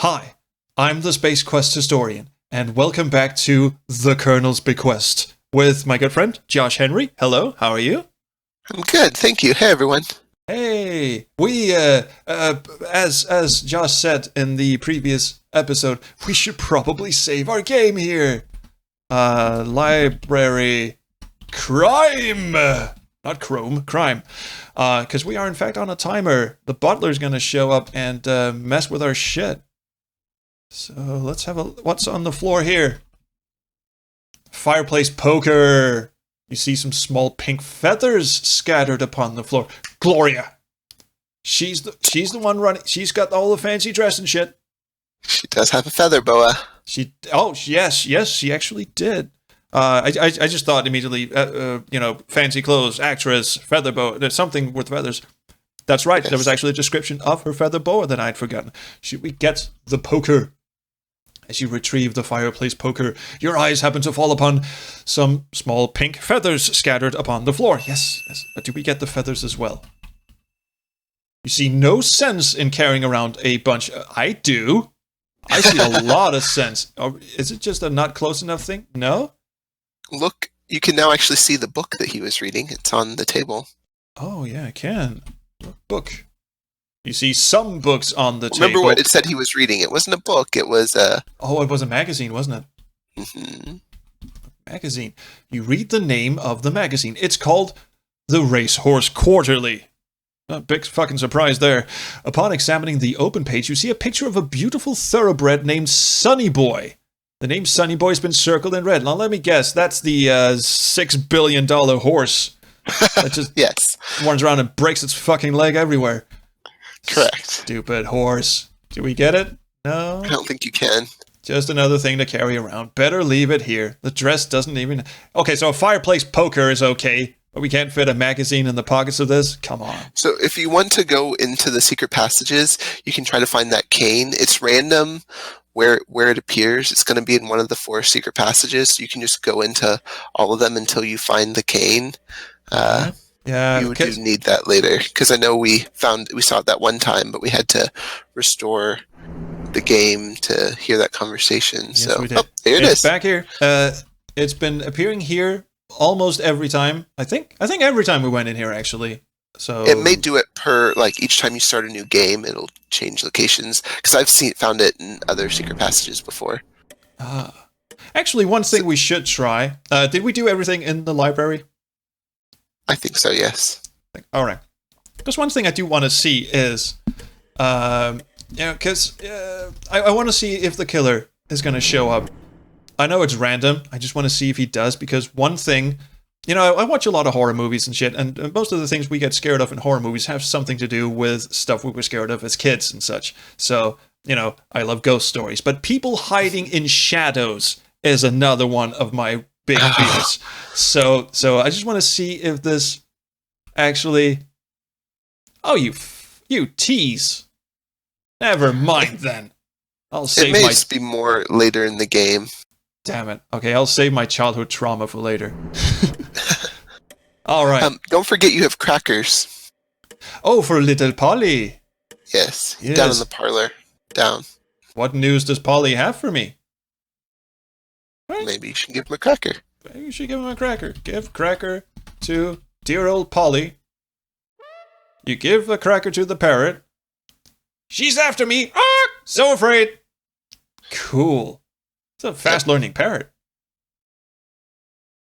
Hi, I'm the Space Quest historian, and welcome back to The Colonel's Bequest with my good friend, Josh Henry. Hello, how are you? I'm good, thank you. Hey, everyone. Hey, we, as Josh said in the previous episode, we should probably save our game here. Library crime! Not chrome, crime. Because we are in fact on a timer. The butler's gonna show up and mess with our shit. So let's have what's on the floor here? Fireplace poker. You see some small pink feathers scattered upon the floor. Gloria. She's the one running. She's got all the fancy dress and shit. She does have a feather boa. Yes, she actually did. I just thought immediately, fancy clothes, actress, feather boa. There's something with feathers. That's right. Yes. There was actually a description of her feather boa that I'd forgotten. Should we get the poker? As you retrieve the fireplace poker, your eyes happen to fall upon some small pink feathers scattered upon the floor. Yes. But do we get the feathers as well? You see no sense in carrying around a bunch. I do. I see a lot of sense. Is it just a not close enough thing? No? Look, you can now actually see the book that he was reading. It's on the table. Oh, yeah, I can. Book. You see some books on the table. Remember what it said he was reading? It wasn't a book, it was a... Oh, it was a magazine, wasn't it? Mm-hmm. Magazine. You read the name of the magazine. It's called The Racehorse Quarterly. A big fucking surprise there. Upon examining the open page, you see a picture of a beautiful thoroughbred named Sonny Boy. The name Sonny Boy's been circled in red. Now let me guess, that's the $6 billion horse that just Yes. runs around and breaks its fucking leg everywhere. Correct. Stupid horse. Do we get it? No? I don't think you can. Just another thing to carry around. Better leave it here. The dress doesn't even... Okay, so a fireplace poker is okay, but we can't fit a magazine in the pockets of this? Come on. So if you want to go into the secret passages, you can try to find that cane. It's random where it appears. It's going to be in one of the 4 secret passages. So you can just go into all of them until you find the cane. Yeah, you do need that later, because I know we saw it that one time, but we had to restore the game to hear that conversation. Yes, so we did. There it is. Back here. It's been appearing here almost every time. I think every time we went in here, actually. So it may do it per, like, each time you start a new game, it'll change locations, because I've found it in other secret passages before. Actually, one thing we should try. Did we do everything in the library? I think so, yes. All right. Because one thing I do want to see is, because I want to see if the killer is going to show up. I know it's random. I just want to see if he does, because one thing, I watch a lot of horror movies and shit, and most of the things we get scared of in horror movies have something to do with stuff we were scared of as kids and such. So, I love ghost stories, but people hiding in shadows is another one of my big fears. So I just want to see if this actually... Oh, you tease. Never mind then. I'll save it may just be more later in the game. Damn it. Okay, I'll save my childhood trauma for later. All right. Don't forget you have crackers. Oh, for little Polly. Yes. Down in the parlor. Down. What news does Polly have for me? Maybe you should give him a cracker. Maybe you should give him a cracker. Give cracker to dear old Polly. You give the cracker to the parrot. She's after me. Ah! So afraid. Cool. It's a fast-learning parrot.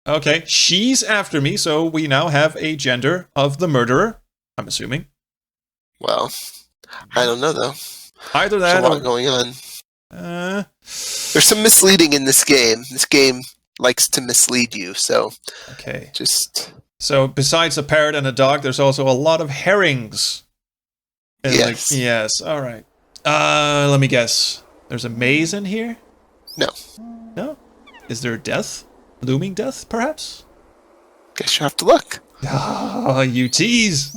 Okay, she's after me, so we now have a gender of the murderer, I'm assuming. Well, I don't know, though. Either that There's a lot going on. There's some misleading in this game. This game likes to mislead you, so... Okay. So, besides a parrot and a dog, there's also a lot of herrings. Yes. Yes, alright. Let me guess. There's a maze in here? No. No? Is there death? Looming death, perhaps? Guess you have to look. Ah, you tease!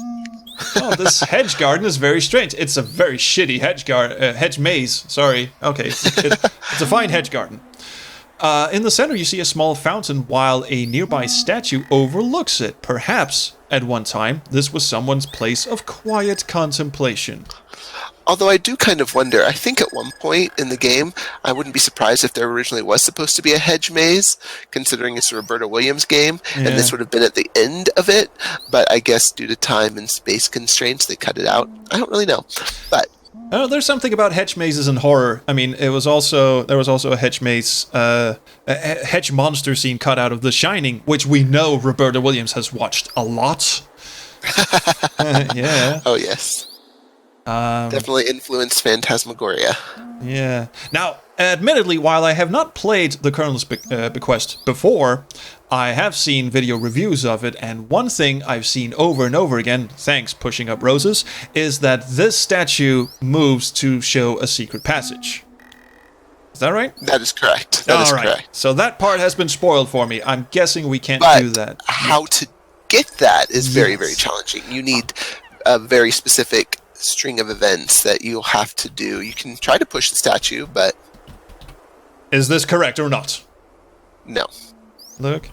Oh, this hedge garden is very strange. It's a very shitty hedge maze. Sorry. Okay, it's a fine hedge garden. In the center, you see a small fountain, while a nearby statue overlooks it. Perhaps, at one time, this was someone's place of quiet contemplation. Although I do kind of wonder, I think at one point in the game, I wouldn't be surprised if there originally was supposed to be a hedge maze, considering it's a Roberta Williams game, and this would have been at the end of it, but I guess due to time and space constraints, they cut it out. I don't really know, but... Oh, there's something about hedge mazes in horror. I mean, there was also a hedge maze, a hedge monster scene cut out of The Shining, which we know Roberta Williams has watched a lot. Yeah. Oh, yes. Definitely influenced Phantasmagoria. Yeah. Now, admittedly, while I have not played the Colonel's Bequest before, I have seen video reviews of it, and one thing I've seen over and over again, thanks Pushing Up Roses, is that this statue moves to show a secret passage. Is that right? That is correct. That is correct. So that part has been spoiled for me. I'm guessing we can't do that. How to get that is very, very challenging. You need a very specific string of events that you'll have to do. You can try to push the statue, but... Is this correct or not? No. Look.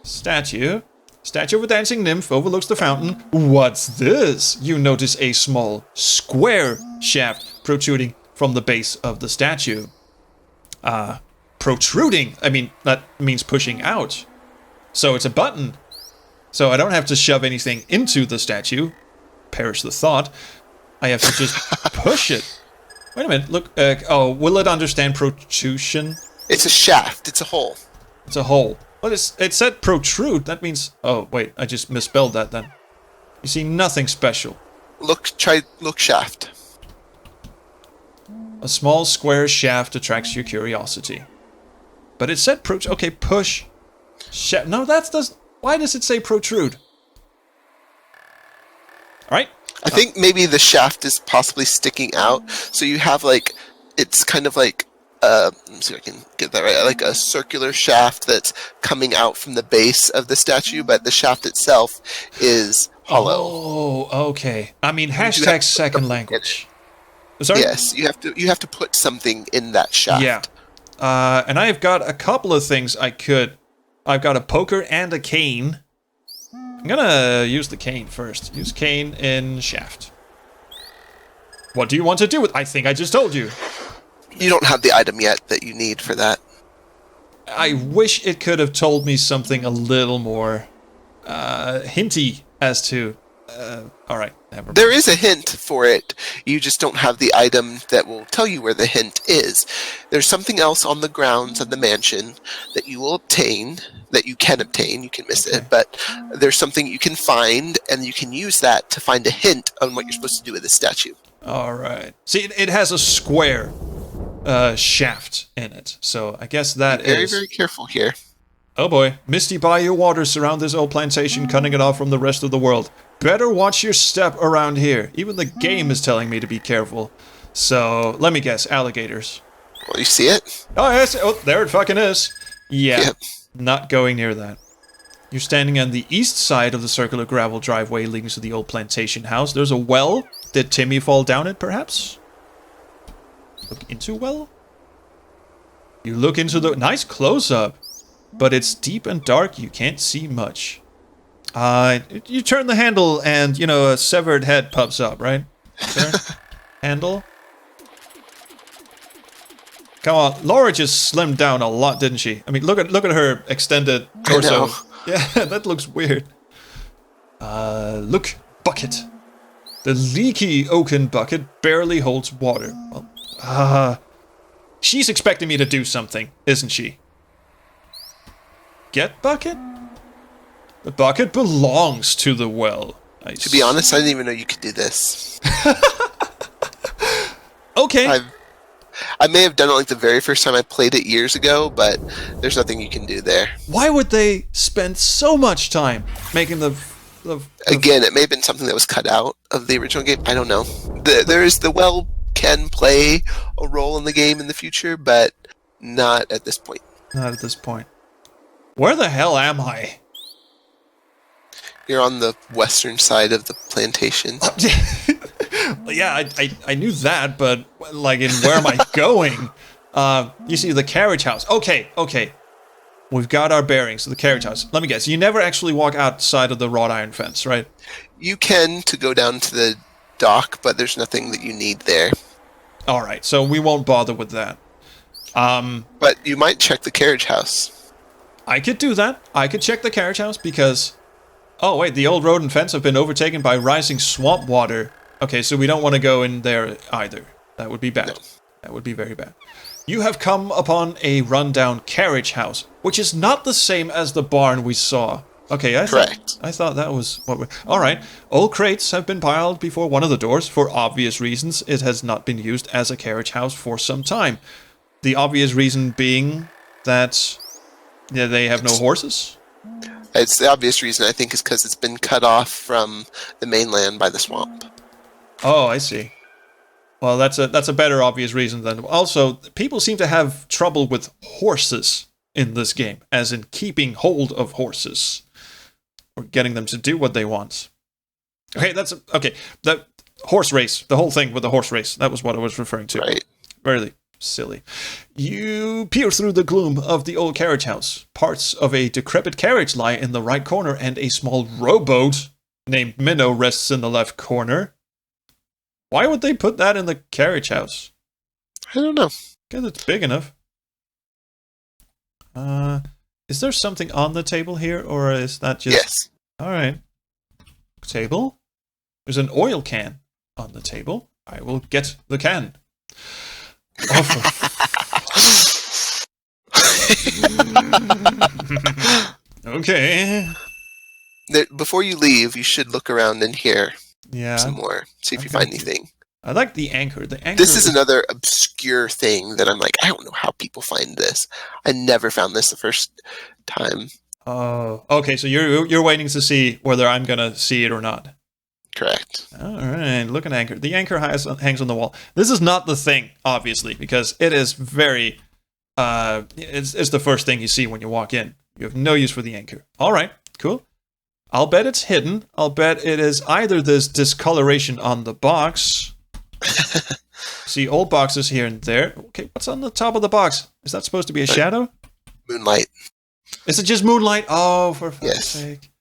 Statue of a dancing nymph overlooks the fountain. What's this? You notice a small square shaft protruding from the base of the statue. Protruding? I mean, that means pushing out. So it's a button. So I don't have to shove anything into the statue. Perish the thought. I have to just push it. Wait a minute, look. Will it understand protrusion? It's a shaft. It's a hole. It's a hole. Well, it said protrude. That means... Oh, wait, I just misspelled that then. You see, nothing special. Look shaft. A small square shaft attracts your curiosity. But it said protrude. Okay, push. Shaft. No, that doesn't... Why does it say protrude? Alright. I think maybe the shaft is possibly sticking out. So you have like... It's kind of like... let me see if I can get that right. Like a circular shaft that's coming out from the base of the statue, but the shaft itself is hollow. Oh, okay. I mean, hashtag second language. Sorry? Yes, you have to put something in that shaft. Yeah. And I've got a couple of things I've got a poker and a cane. I'm gonna use the cane first. Use cane in shaft. What do you want to do with... I think I just told you. You don't have the item yet that you need for that. I wish it could have told me something a little more hinty as to... Alright, never mind. There is a hint for it. You just don't have the item that will tell you where the hint is. There's something else on the grounds of the mansion that you will obtain, that you can obtain. You can miss it, but there's something you can find, and you can use that to find a hint on what you're supposed to do with the statue. Alright. See, it has a square shaft in it, so I guess that Be very, is... very careful here. Oh boy. Misty bayou waters surround this old plantation, cutting it off from the rest of the world. Better watch your step around here. Even the game is telling me to be careful. So, let me guess, alligators. Well, you see it? Oh, yes. Oh, there it fucking is. Yeah, Yep. Not going near that. You're standing on the east side of the circular gravel driveway leading to the old plantation house. There's a well. Did Timmy fall down it, perhaps? Look into well? You look into the... Nice close-up. But it's deep and dark. You can't see much. You turn the handle and, a severed head pops up, right? Turn. Handle. Come on. Laura just slimmed down a lot, didn't she? I mean, look at her extended torso. Yeah, that looks weird. Look. Bucket. The leaky oaken bucket barely holds water. Well, she's expecting me to do something, isn't she? Get bucket? The bucket belongs to the well. To be honest, I didn't even know you could do this. Okay. I may have done it like the very first time I played it years ago, but there's nothing you can do there. Why would they spend so much time making the Again, it may have been something that was cut out of the original game. I don't know. The well can play a role in the game in the future, but not at this point. Not at this point. Where the hell am I? You're on the western side of the plantation. Yeah, I knew that, but like, where am I going? You see the carriage house. Okay. We've got our bearings. The carriage house. Let me guess. You never actually walk outside of the wrought iron fence, right? You can to go down to the dock, but there's nothing that you need there. All right, so we won't bother with that. But you might check the carriage house. I could do that. I could check the carriage house because... Oh, wait, the old road and fence have been overtaken by rising swamp water. Okay, so we don't want to go in there either. That would be bad. No. That would be very bad. You have come upon a rundown carriage house, which is not the same as the barn we saw. Okay, Correct. I thought that was what we... All right, old crates have been piled before one of the doors. For obvious reasons, it has not been used as a carriage house for some time. The obvious reason being that they have no horses? It's the obvious reason, I think, is because it's been cut off from the mainland by the swamp. Oh, I see. Well, that's a better obvious reason than... Also, people seem to have trouble with horses in this game, as in keeping hold of horses. Or getting them to do what they want. Okay, okay. The horse race, the whole thing with the horse race, that was what I was referring to. Right. Really silly. You peer through the gloom of the old carriage house. Parts of a decrepit carriage lie in the right corner, and a small rowboat named Minnow rests in the left corner. Why would they put that in the carriage house? I don't know. Because it's big enough. Is there something on the table here, or is that just... Yes. Alright. Table. There's an oil can on the table. I will get the can. Okay. Before you leave, you should look around in here some Yeah. more. See if you find anything. I like the anchor. The anchor. This is another obscure thing that I'm like, I don't know how people find this. I never found this the first time. Oh, okay. So you're waiting to see whether I'm gonna see it or not. Correct. All right. Look at anchor. The anchor hangs on the wall. This is not the thing, obviously, because it is very. It's the first thing you see when you walk in. You have no use for the anchor. All right. Cool. I'll bet it's hidden. I'll bet it is either this discoloration on the box. See old boxes here and there. Okay, what's on the top of the box? Is that supposed to be a shadow? Moonlight. Is it just moonlight? Oh, for fuck's Yes. sake.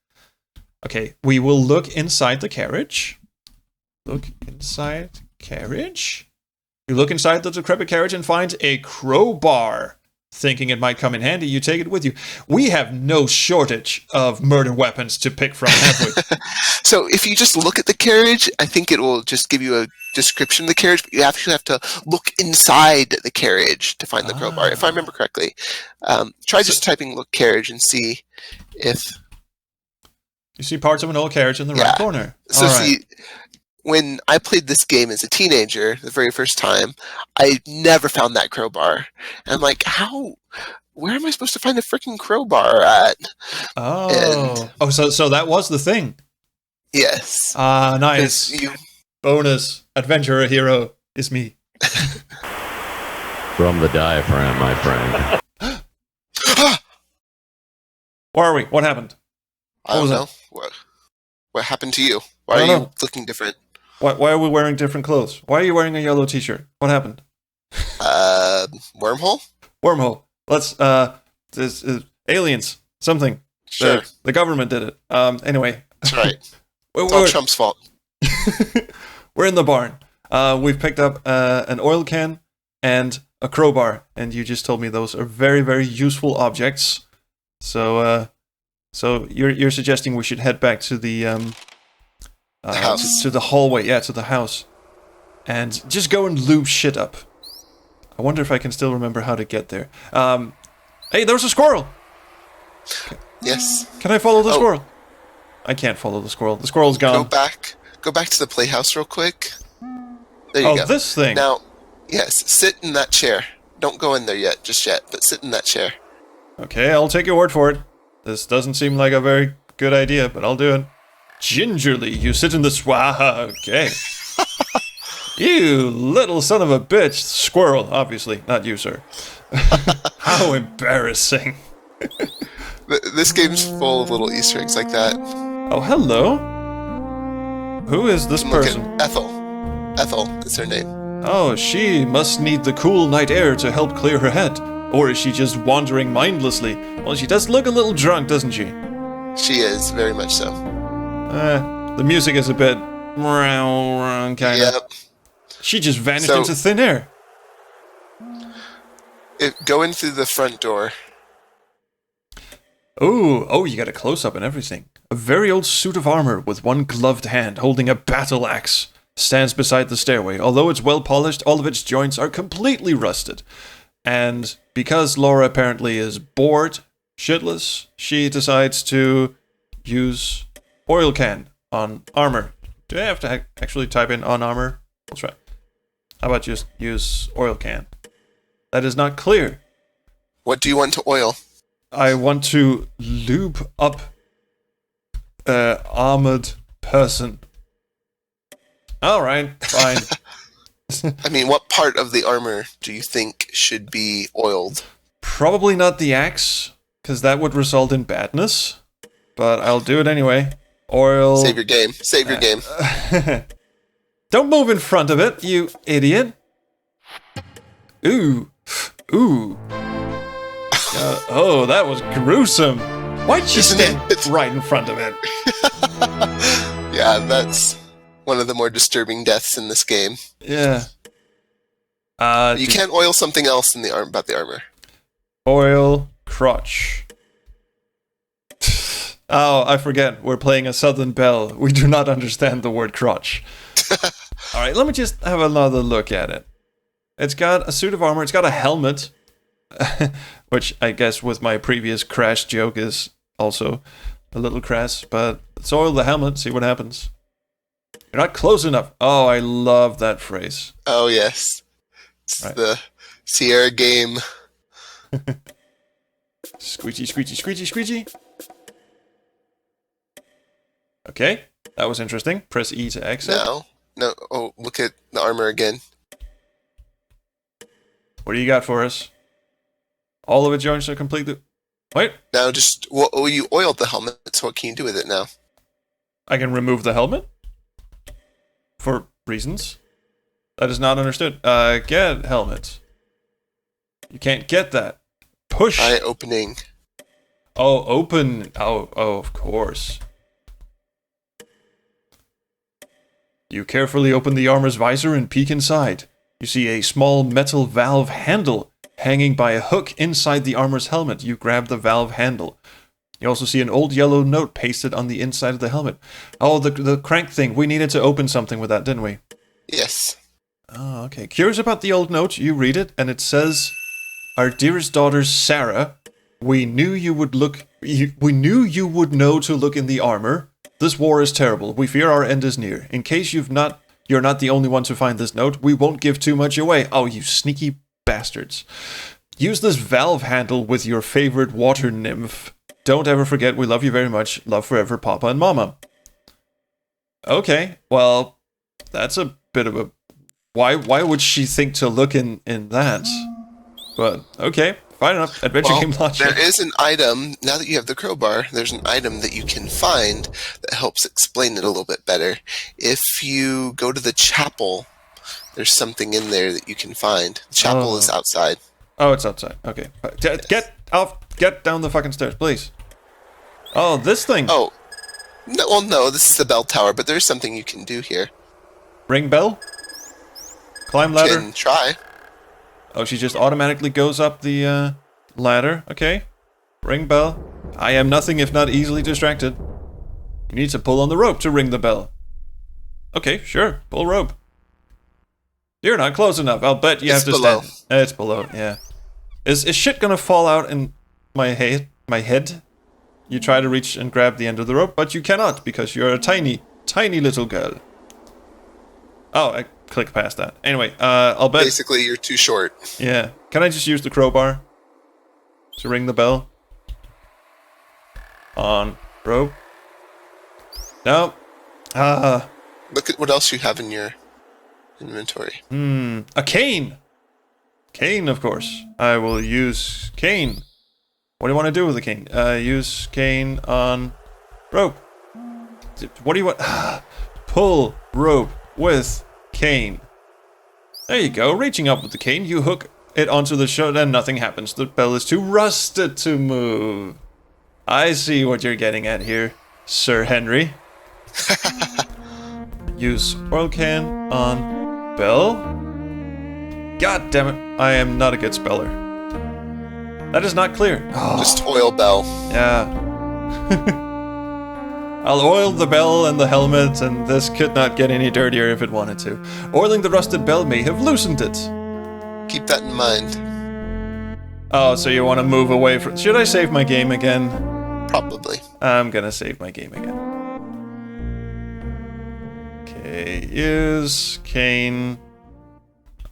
Okay, we will look inside the carriage. Look inside carriage. You look inside the decrepit carriage and find a crowbar. Thinking it might come in handy, you take it with you. We have no shortage of murder weapons to pick from, have we? So if you just look at the carriage, I think it will just give you a description of the carriage, but you actually have to look inside the carriage to find the crowbar, if I remember correctly. Try just typing "look carriage" and see if... You see parts of an old carriage in the right corner. So All right. see, when I played this game as a teenager, the very first time, I never found that crowbar. And I'm like, where am I supposed to find a freaking crowbar at? Oh, so that was the thing. Yes. Nice. You, Bonus. Adventurer hero is me. From the diaphragm, my friend. Where are we? What happened? I don't know. What happened to you? Why are you looking different? Why are we wearing different clothes? Why are you wearing a yellow t-shirt? What happened? Wormhole? Wormhole. Let's, this is aliens. Something. Sure. The government did it. Anyway. That's right. It's all Trump's fault. We're in the barn. We've picked up an oil can and a crowbar, and you just told me those are very, very useful objects. So you're suggesting we should head back to the house. to the hallway, to the house, and just go and lube shit up. I wonder if I can still remember how to get there. Hey, there's a squirrel. Yes. Can I follow the squirrel? I can't follow the squirrel. The squirrel's gone. Go back to the playhouse real quick. There you go. Oh, this thing. Now, yes, sit in that chair. Don't go in there just yet, but sit in that chair. Okay, I'll take your word for it. This doesn't seem like a very good idea, but I'll do it. Gingerly, you sit in the okay. You little son of a bitch. Squirrel, obviously. Not you, sir. How embarrassing. This game's full of little Easter eggs like that. Oh, hello. Who is this Look person? at Ethel. Ethel is her name. Oh, she must need the cool night air to help clear her head. Or is she just wandering mindlessly? Well, she does look a little drunk, doesn't she? She is, very much so. The music is a bit Kind of. Yep. She just vanished So- into thin air. Go in through the front door. Oh, you got a close-up and everything. A very old suit of armor with one gloved hand holding a battle axe stands beside the stairway. Although it's well polished, all of its joints are completely rusted. And because Laura apparently is bored, shitless, she decides to use oil can on armor. Do I have to actually type in on armor? Let's try. How about just use oil can? That is not clear. What do you want to oil? I want to lube up armored person. Alright, fine. I mean, what part of the armor do you think should be oiled? Probably not the axe, because that would result in badness. But I'll do it anyway. Oil. Save your game. Save your game. Don't move in front of it, you idiot. Ooh. Ooh. Oh, that was gruesome. Why'd she Isn't stand it? right in front of it? Yeah, that's one of the more disturbing deaths in this game. Yeah. You can't oil something else in the about the armor. Oil crotch. Oh, I forget. We're playing a Southern Belle. We do not understand the word crotch. Alright, let me just have another look at it. It's got a suit of armor. It's got a helmet. Which I guess with my previous crash joke is also a little crass. But let's oil the helmet, see what happens. You're not close enough. Oh, I love that phrase. Oh, yes. It's Right. the Sierra game. Squeegee, squeegee, squeegee, squeegee. Okay, that was interesting. Press E to exit. No. Oh, look at the armor again. What do you got for us? All of its joints are completely... Wait, Now just, well, you oiled the helmet, so what can you do with it now? I can remove the helmet? For reasons? That is not understood. Get helmet. You can't get that. Push. Eye opening. Oh, open. Oh, of course. You carefully open the armor's visor and peek inside. You see a small metal valve handle hanging by a hook inside the armor's helmet. You grab the valve handle. You also see an old yellow note pasted on the inside of the helmet. Oh, the crank thing. We needed to open something with that, didn't we? Yes. Oh, okay. Curious about the old note. You read it, and it says, "Our dearest daughter, Sarah, we knew you would know to look in the armor. This war is terrible. We fear our end is near. In case you're not the only one to find this note, we won't give too much away." Oh, you sneaky bastards. Use this valve handle with your favorite water nymph. Don't ever forget we love you very much. Love forever, Papa and Mama. Okay, well, that's a bit of a... Why would she think to look in that? But, okay, fine enough. Adventure Well, game logic. there is an item, now that you have the crowbar, there's an item that you can find that helps explain it a little bit better. If you go to the chapel, there's something in there that you can find. The chapel is outside. Oh, it's outside. Okay. Get off. Get down the fucking stairs, please. Oh, this thing. Oh, no, well, no, this is the bell tower, but there's something you can do here. Ring bell? Climb You ladder? can try. Oh, she just automatically goes up the ladder. Okay. Ring bell. I am nothing if not easily distracted. You need to pull on the rope to ring the bell. Okay, sure. Pull rope. You're not close enough. I'll bet you It's have to below. stand. It's below, yeah. Is shit gonna fall out in my head? You try to reach and grab the end of the rope, but you cannot because you're a tiny, tiny little girl. Oh, I clicked past that. Anyway, I'll bet... Basically, you're too short. Yeah. Can I just use the crowbar to ring the bell? On rope. No. Look at what else you have in your inventory. A cane. Cane, of course. I will use cane. What do you want to do with the cane? Use cane on rope. What do you want? Pull rope with cane. There you go. Reaching up with the cane, you hook it onto the shut and nothing happens. The bell is too rusted to move. I see what you're getting at here, Sir Henry. use oil can on Belle. God damn it, I am not a good speller. That is not clear. Oh, Just oil Belle. yeah. I'll oil the bell and the helmet, and this could not get any dirtier if it wanted to. Oiling the rusted bell may have loosened it. Keep that in mind. Oh, so you want to move away from... Should I save my game again? Probably. I'm gonna save my game again. Okay, use cane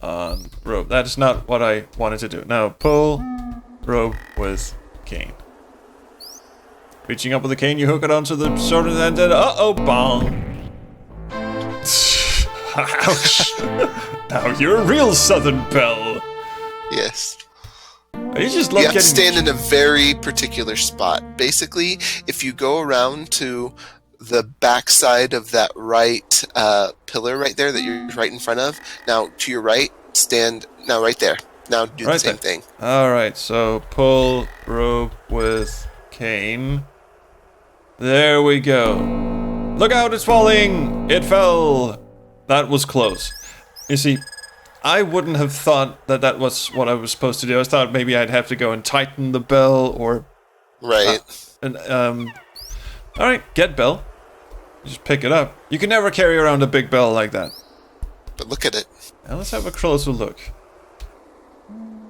on rope. That is not what I wanted to do. Now, pull rope with cane. Reaching up with the cane, you hook it onto the sword and then... Uh-oh, bong! Ouch! Now you're a real southern belle! Yes. You just love You have to getting... stand in a very particular spot. Basically, if you go around to the backside of that right pillar right there that you're right in front of, now to your right, stand now right there. Now do the same thing. Alright, so pull rope with cane. There we go. Look out, it's falling! It fell! That was close. You see, I wouldn't have thought that that was what I was supposed to do. I thought maybe I'd have to go and tighten the bell or... Right. Alright, get bell. Just pick it up. You can never carry around a big bell like that. But look at it. Now let's have a closer look.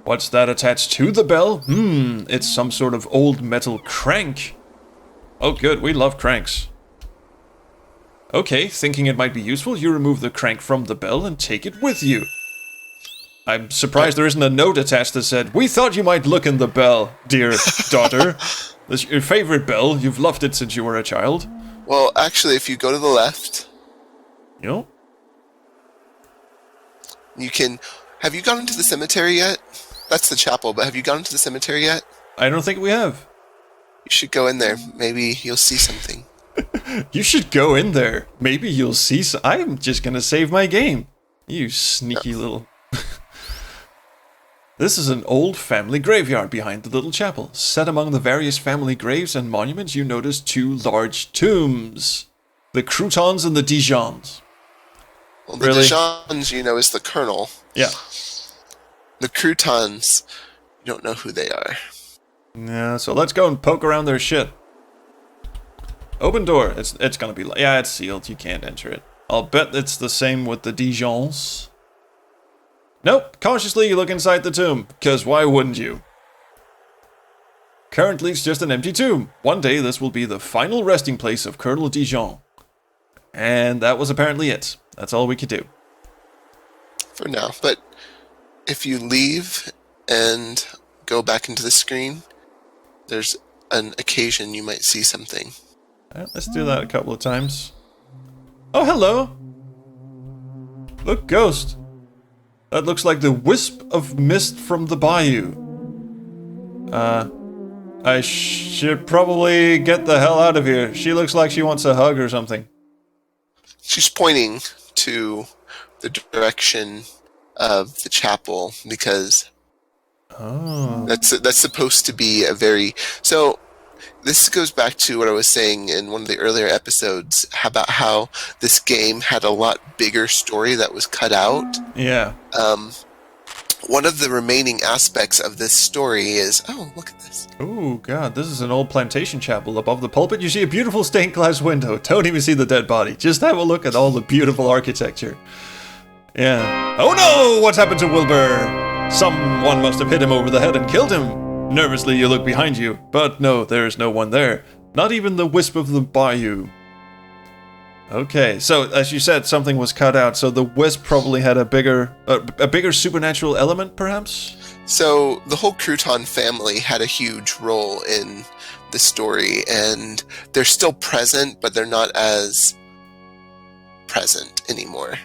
What's that attached to the bell? It's some sort of old metal crank. Oh good, we love cranks. Okay, thinking it might be useful, you remove the crank from the bell and take it with you. I'm surprised there isn't a note attached that said, "We thought you might look in the bell, dear daughter. This is your favorite bell. You've loved it since you were a child." Well, actually, if you go to the left, You know? you can... Have you gone into the cemetery yet? That's the chapel, but have you gone into the cemetery yet? I don't think we have. You should go in there. Maybe you'll see something. You should go in there. Maybe you'll see I'm just gonna save my game. You sneaky little... This is an old family graveyard behind the little chapel. Set among the various family graves and monuments, you notice two large tombs. The Croutons and the Dijons. Well, the Really? Dijons, you know, is the colonel. Yeah. The Croutons, you don't know who they are. Yeah, so let's go and poke around their shit. Open door. It's gonna be... Yeah, it's sealed. You can't enter it. I'll bet it's the same with the Dijons. Nope. Cautiously, you look inside the tomb. Because why wouldn't you? Currently, it's just an empty tomb. One day, this will be the final resting place of Colonel Dijon. And that was apparently it. That's all we could do. For now. But if you leave and go back into the screen, there's an occasion you might see something. Alright, let's do that a couple of times. Oh, hello! Look, ghost. That looks like the wisp of mist from the bayou. I should probably get the hell out of here. She looks like she wants a hug or something. She's pointing to the direction of the chapel because that's supposed to be a very... So this goes back to what I was saying in one of the earlier episodes about how this game had a lot bigger story that was cut out. Yeah. One of the remaining aspects of this story is... Oh, look at this. Oh, God, this is an old plantation chapel. Above the pulpit, you see a beautiful stained glass window. Don't even see the dead body. Just have a look at all the beautiful architecture. Yeah. Oh, no! What's happened to Wilbur? Someone must have hit him over the head and killed him. Nervously, you look behind you. But no, there's no one there. Not even the wisp of the bayou. Okay, so as you said, something was cut out. So the wisp probably had a bigger supernatural element, perhaps? So the whole Crouton family had a huge role in the story, and they're still present, but they're not as present anymore.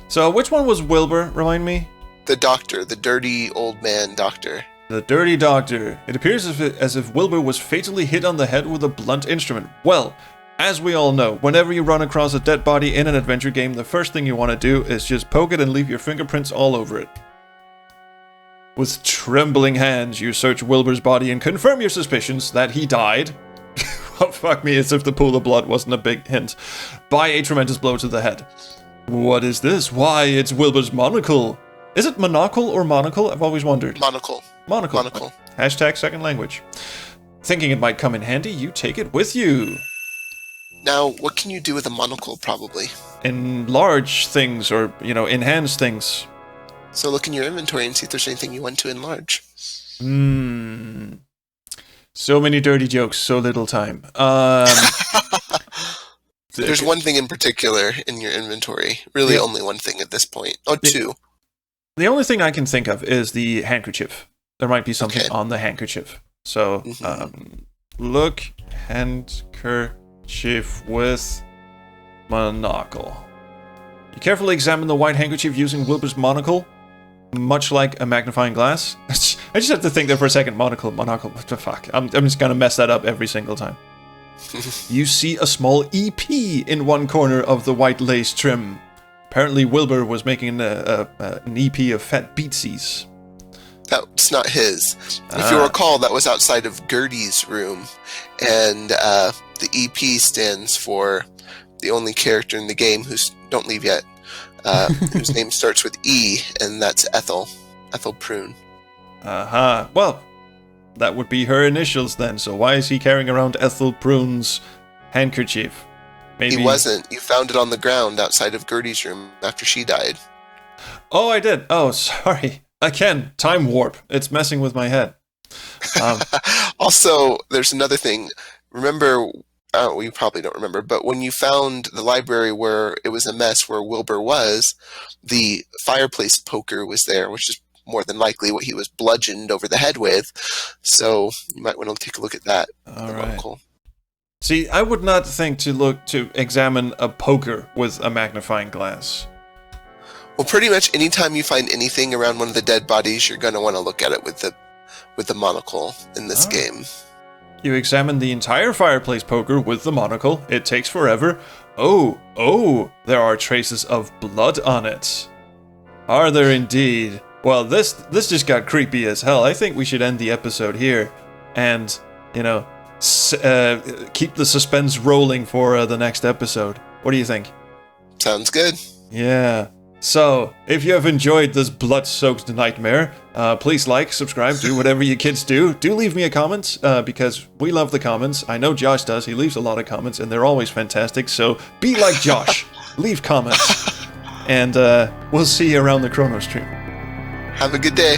So which one was Wilbur? Remind me. The doctor, the dirty old man doctor. The dirty doctor. It appears as if Wilbur was fatally hit on the head with a blunt instrument. Well, as we all know, whenever you run across a dead body in an adventure game, the first thing you want to do is just poke it and leave your fingerprints all over it. With trembling hands, you search Wilbur's body and confirm your suspicions that he died. Oh, fuck me, as if the pool of blood wasn't a big hint. By a tremendous blow to the head. What is this? Why, it's Wilbur's monocle. Is it monocle or monocle? I've always wondered. Monocle. Monocle. Monocle. Hashtag second language. Thinking it might come in handy, you take it with you. Now, what can you do with a monocle, probably? Enlarge things, or, enhance things. So look in your inventory and see if there's anything you want to enlarge. So many dirty jokes, so little time. There's one thing in particular in your inventory. Really only one thing at this point. Oh, two. The only thing I can think of is the handkerchief. There might be something on the handkerchief. So, look, handkerchief with monocle. You carefully examine the white handkerchief using Wilbur's monocle, much like a magnifying glass. I just have to think there for a second. Monocle, what the fuck? I'm just gonna mess that up every single time. You see a small EP in one corner of the white lace trim. Apparently Wilbur was making an EP of fat beatsies. That's not his. If you recall, that was outside of Gertie's room, and the EP stands for the only character in the game don't leave yet, whose name starts with E, and that's Ethel Prune. Well, that would be her initials then, so why is he carrying around Ethel Prune's handkerchief? Maybe... He wasn't. You found it on the ground outside of Gertie's room after she died. Oh, I did. Oh, sorry. Again, time warp. It's messing with my head. Also, there's another thing. Remember, you probably don't remember, but when you found the library where it was a mess where Wilbur was, the fireplace poker was there, which is more than likely what he was bludgeoned over the head with. So you might want to take a look at that. All right. See, I would not think to examine a poker with a magnifying glass. Well, pretty much anytime you find anything around one of the dead bodies, you're going to want to look at it with the monocle in this game. You examine the entire fireplace poker with the monocle. It takes forever. Oh, there are traces of blood on it. Are there indeed? Well, this just got creepy as hell. I think we should end the episode here and, keep the suspense rolling for the next episode. What do you think? Sounds good. Yeah. So, if you have enjoyed this blood-soaked nightmare, please like, subscribe, do whatever you kids do. Do leave me a comment, because we love the comments. I know Josh does. He leaves a lot of comments, and they're always fantastic. So, be like Josh. Leave comments. And we'll see you around the Chrono stream. Have a good day.